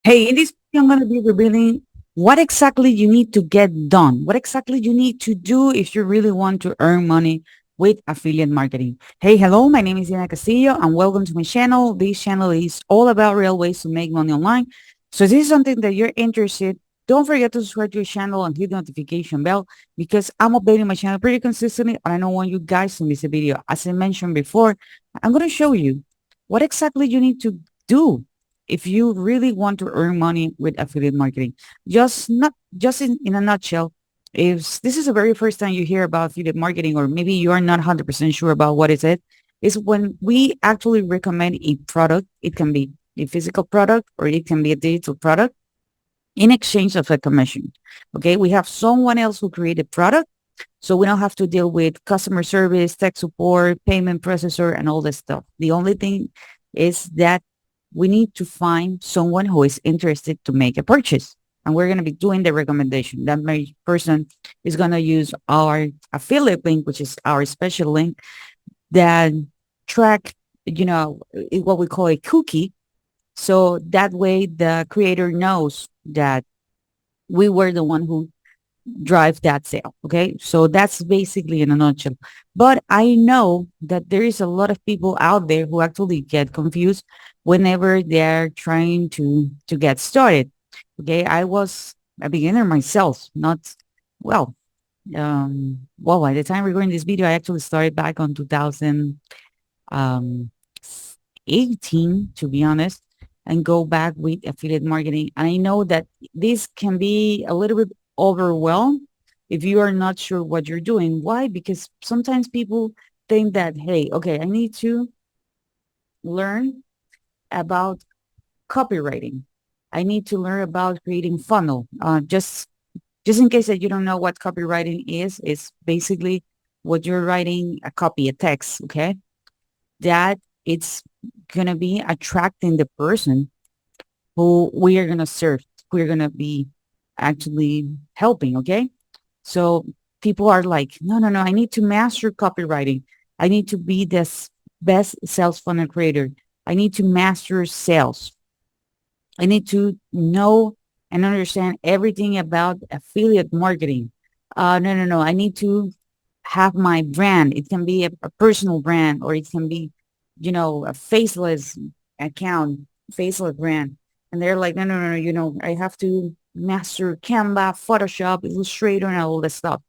Hey, in this video, I'm going to be revealing what exactly you need to get done, what exactly you need to do if you really want to earn money with affiliate marketing. Hey, hello, my name is Diana Castillo and welcome to my channel. This channel is all about real ways to make money online. So if this is something that you're interested, don't forget to subscribe to your channel and hit the notification bell because I'm updating my channel pretty consistently and I don't want you guys to miss a video. As I mentioned before, I'm going to show you what exactly you need to do if you really want to earn money with affiliate marketing. Just not just in a nutshell, if this is the very first time you hear about affiliate marketing, or maybe you are not 100% sure about what is when we actually recommend a product. It can be a physical product or it can be a digital product in exchange of a commission. Okay, we have someone else who created product, so we don't have to deal with customer service, tech support, payment processor, and all this stuff. The only thing is that we need to find someone who is interested to make a purchase. And we're going to be doing the recommendation. That person is going to use our affiliate link, which is our special link that track, what we call a cookie. So that way the creator knows that we were the one who drive that sale. Okay. So that's basically in a nutshell. But I know that there is a lot of people out there who actually get confused whenever they're trying to get started. Okay. I was a beginner myself, not well. By the time recording this video, I actually started back on 2018, to be honest, and go back with affiliate marketing. And I know that this can be a little bit overwhelmed if you are not sure what you're doing. Why? Because sometimes people think that, hey, okay, I need to learn about copywriting. I need to learn about creating funnel. Just in case that you don't know what copywriting is, it's basically what you're writing a copy, a text, okay? That it's gonna be attracting the person who we are gonna serve, who are gonna be actually helping, okay? So people are like, no, no, no, I need to master copywriting. I need to be this best sales funnel creator. I need to master sales. I need to know and understand everything about affiliate marketing. No, no, no. I need to have my brand. It can be a personal brand or it can be, a faceless account, faceless brand. And they're like, no, no, no, no, I have to master Canva, Photoshop, Illustrator, and all this stuff.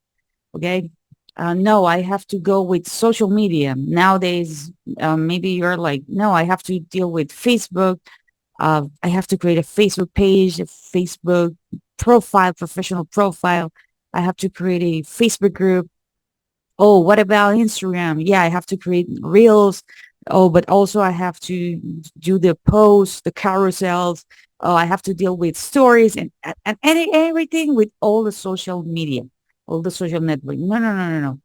Okay. No, I have to go with social media. Nowadays, maybe you're like, no, I have to deal with Facebook. I have to create a Facebook page, a Facebook profile, professional profile. I have to create a Facebook group. Oh, what about Instagram? Yeah, I have to create reels. Oh, but also I have to do the posts, the carousels. Oh, I have to deal with stories and everything with all the social media, all the social network. No, no, no, no, no.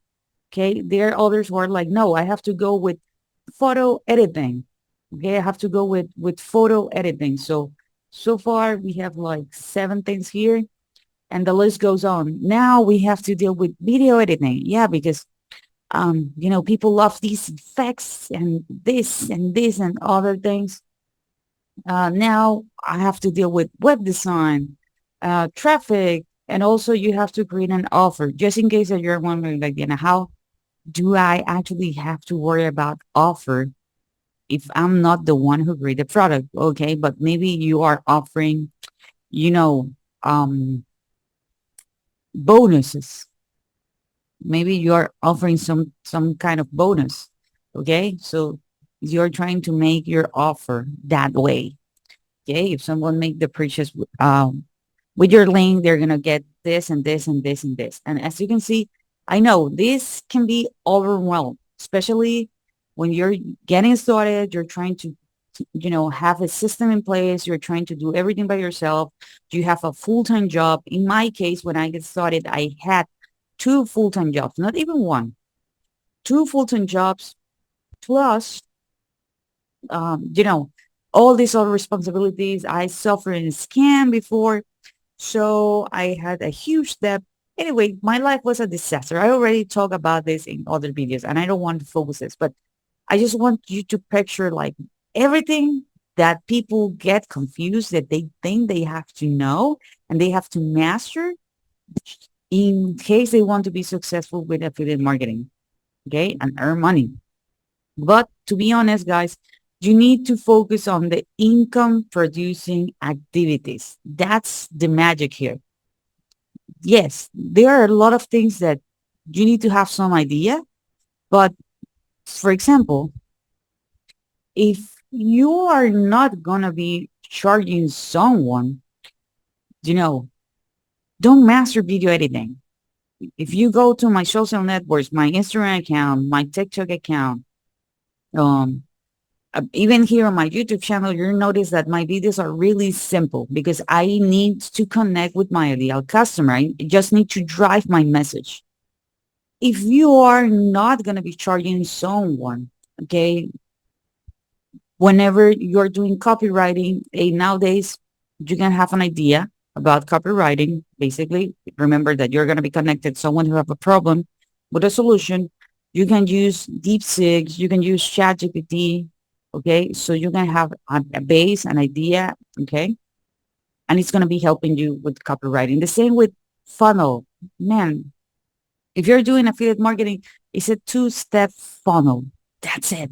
Okay. There are others who are like, no, I have to go with photo editing. Okay. I have to go with photo editing. So far we have like 7 things here and the list goes on. Now we have to deal with video editing. Yeah, because people love these effects and this and other things. Now I have to deal with web design, traffic, and also you have to create an offer. Just in case that you're wondering, like, how do I actually have to worry about offer if I'm not the one who created the product? Okay, but maybe you are offering, you know, um, bonuses. Maybe you are offering some kind of bonus. Okay, so you're trying to make your offer that way. Okay, if someone make the purchase with your link, they're gonna get this and this and this and this. And as you can see, I know this can be overwhelmed, especially when you're getting started, you're trying to, have a system in place. You're trying to do everything by yourself. You have a full-time job. In my case, when I get started, I had two full-time jobs, not even one, two full-time jobs, plus, all these other responsibilities. I suffered in a scam before. So I had a huge debt. Anyway, my life was a disaster. I already talked about this in other videos and I don't want to focus this, but I just want you to picture like everything. that people get confused, that they think they have to know and they have to master in case they want to be successful with affiliate marketing, okay, and earn money. But to be honest, guys, you need to focus on the income producing activities. That's the magic here. Yes, there are a lot of things that you need to have some idea, but for example, if you are not going to be charging someone, you know, don't master video editing. If you go to my social networks, my Instagram account, my TikTok account, um, even here on my YouTube channel, you'll notice that my videos are really simple because I need to connect with my ideal customer. I just need to drive my message. If you are not going to be charging someone, okay, whenever you're doing copywriting, nowadays you can have an idea about copywriting. Basically, remember that you're going to be connected to someone who have a problem with a solution. You can use DeepSeek, you can use ChatGPT, okay? So you can have a base, an idea, okay? And it's going to be helping you with copywriting. The same with funnel. Man, if you're doing affiliate marketing, it's a two-step funnel. That's it.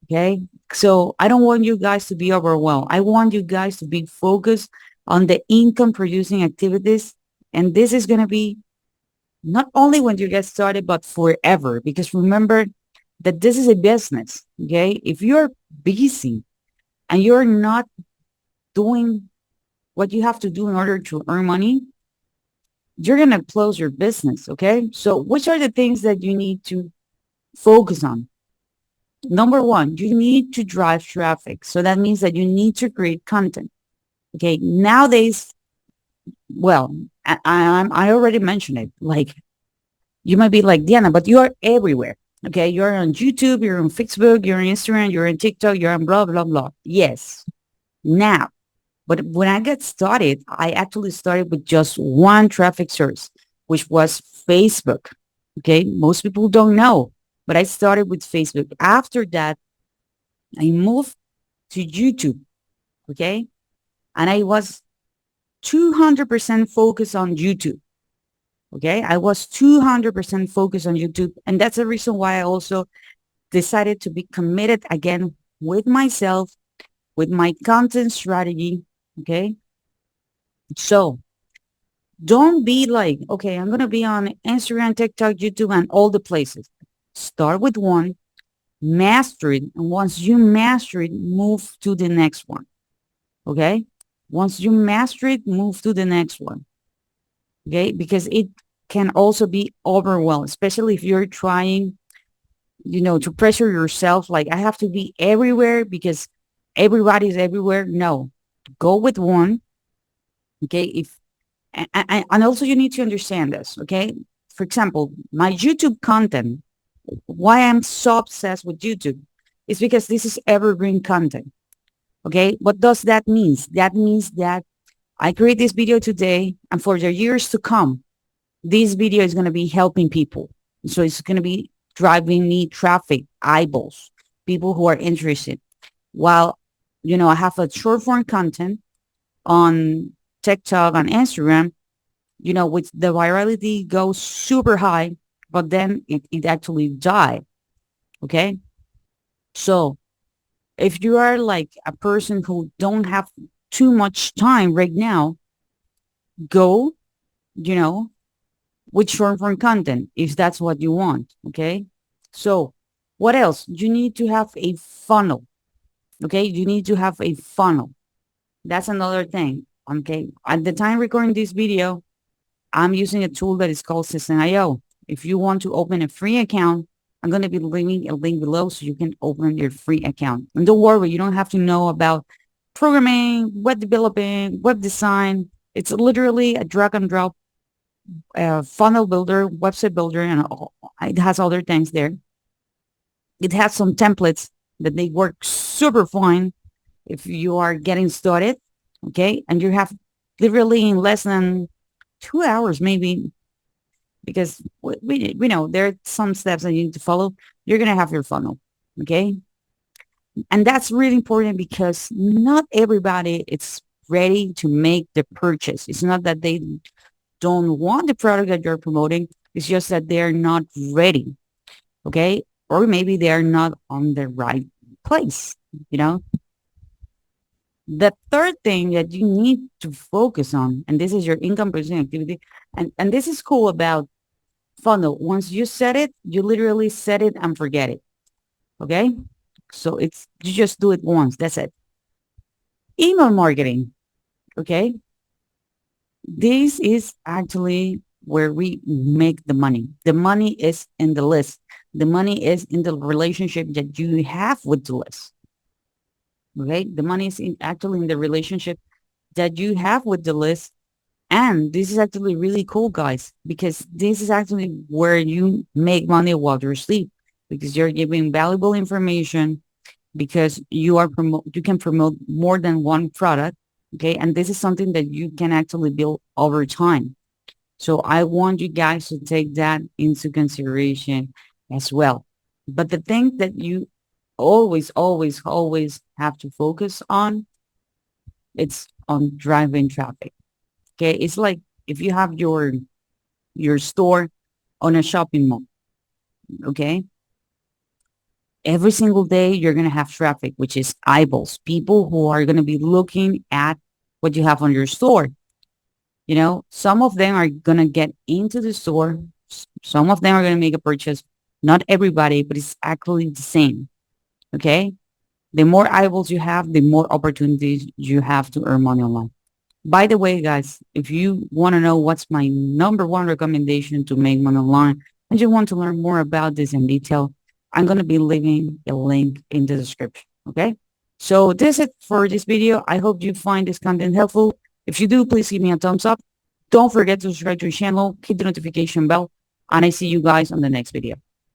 Okay. So I don't want you guys to be overwhelmed. I want you guys to be focused on the income producing activities. And this is going to be not only when you get started, but forever. Because remember that this is a business. Okay. If you're busy and you're not doing what you have to do in order to earn money, you're going to close your business. Okay. So which are the things that you need to focus on? Number one, you need to drive traffic. So that means that you need to create content. Okay. Nowadays, well, I already mentioned it. Like you might be like, Diana, but you are everywhere. Okay. You're on YouTube, you're on Facebook, you're on Instagram, you're on TikTok, you're on blah, blah, blah. Yes. Now, but when I got started, I actually started with just one traffic source, which was Facebook. Okay. Most people don't know, but I started with Facebook. After that, I moved to YouTube. Okay. And I was 200% focused on YouTube. Okay. I was 200% focused on YouTube. And that's the reason why I also decided to be committed again with myself, with my content strategy. Okay. So don't be like, okay, I'm going to be on Instagram, TikTok, YouTube, and all the places. Start with one, master it. And once you master it, move to the next one. Okay. Once you master it, move to the next one. Okay. Because it can also be overwhelmed, especially if you're trying, to pressure yourself. Like I have to be everywhere because everybody's everywhere. No, go with one. Okay. And also you need to understand this. Okay. For example, my YouTube content, why I'm so obsessed with YouTube is because this is evergreen content. Okay. What does that mean? That means that I create this video today and for the years to come, this video is going to be helping people. So it's going to be driving me traffic, eyeballs, people who are interested. While, I have a short form content on TikTok, on Instagram, with the virality goes super high, but then it actually died. Okay. So if you are like a person who don't have too much time right now, go, you know, with short form content if that's what you want. Okay. So what else? You need to have a funnel. Okay. You need to have a funnel. That's another thing. Okay. At the time recording this video, I'm using a tool that is called System.io. If you want to open a free account, I'm going to be leaving a link below so you can open your free account. And don't worry, you don't have to know about programming, web developing, web design. It's literally a drag and drop funnel builder, website builder, and it has other things there. It has some templates that they work super fine if you are getting started. Okay. And you have literally in less than 2 hours, maybe, because we know there are some steps that you need to follow. You're going to have your funnel. Okay. And that's really important because not everybody is ready to make the purchase. It's not that they don't want the product that you're promoting. It's just that they're not ready. Okay. Or maybe they're not on the right place. You know, the third thing that you need to focus on, and this is your income producing activity. And this is cool about funnel. Once you set it, you literally set it and forget it. Okay. So it's, you just do it once. That's it. Email marketing. Okay. This is actually where we make the money. The money is in the list. The money is in the relationship that you have with the list. Okay. The money is actually in the relationship that you have with the list. And this is actually really cool, guys, because this is actually where you make money while you're asleep, because you're giving valuable information, because you can promote more than one product. Okay. And this is something that you can actually build over time. So I want you guys to take that into consideration as well. But the thing that you always, always, always have to focus on, it's on driving traffic. Okay. It's like if you have your store on a shopping mall. Okay. Every single day you're going to have traffic, which is eyeballs, people who are going to be looking at what you have on your store. You know, some of them are going to get into the store. Some of them are going to make a purchase. Not everybody, but it's actually the same. Okay. The more eyeballs you have, the more opportunities you have to earn money online. By the way, guys, if you want to know what's my number one recommendation to make money online and you want to learn more about this in detail, I'm going to be leaving a link in the description. Okay. So this is it for this video. I hope you find this content helpful. If you do, please give me a thumbs up. Don't forget to subscribe to the channel, hit the notification bell, and I see you guys on the next video.